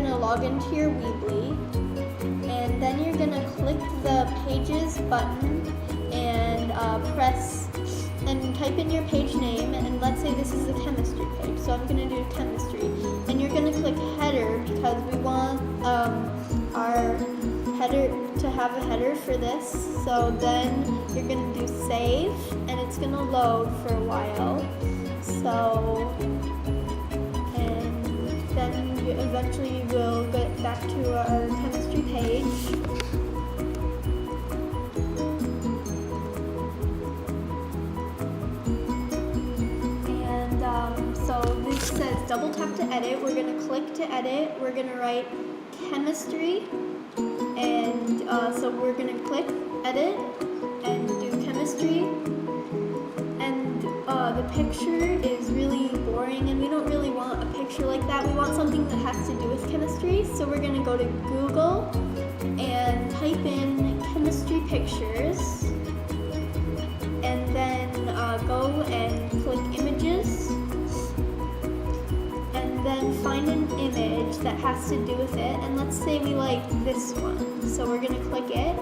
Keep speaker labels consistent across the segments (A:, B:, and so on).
A: gonna log into your Weebly, and then you're gonna click the Pages button and press and type in your page name, and let's say this is the chemistry page, so I'm gonna do chemistry, and you're gonna click header because we want our header to have a header for this. So then you're gonna do save, and it's gonna load for a while. So, and then eventually we'll get back to our chemistry page. So this says double tap to edit. We're going to click to edit. We're going to write chemistry, and so we're going to click edit and do chemistry, and the picture is really boring and we don't really want a picture like that. We want something that has to do with chemistry, so we're going to go to Google and type in chemistry pictures, and then go and click images, and then find an image that has to do with it, and let's say we like this one, so we're going to click it,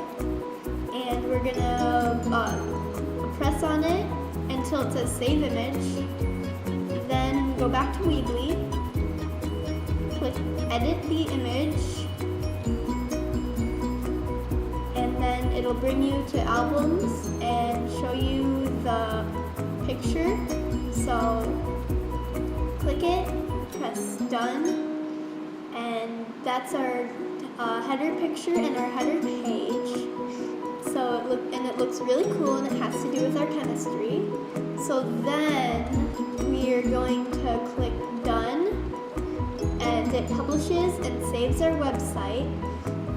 A: and we're going to press on it until it says save image, then go back to Weebly, click edit the image, and then it'll bring you to albums and show you the picture. So click it, press done, and that's our header picture and our header page. So it looks really cool, and it has to do with our chemistry. So then we are going to click done, and it publishes and saves our website.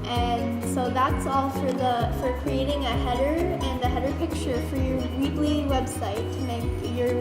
A: And so that's all for creating a header and a header picture for your Weebly website to make your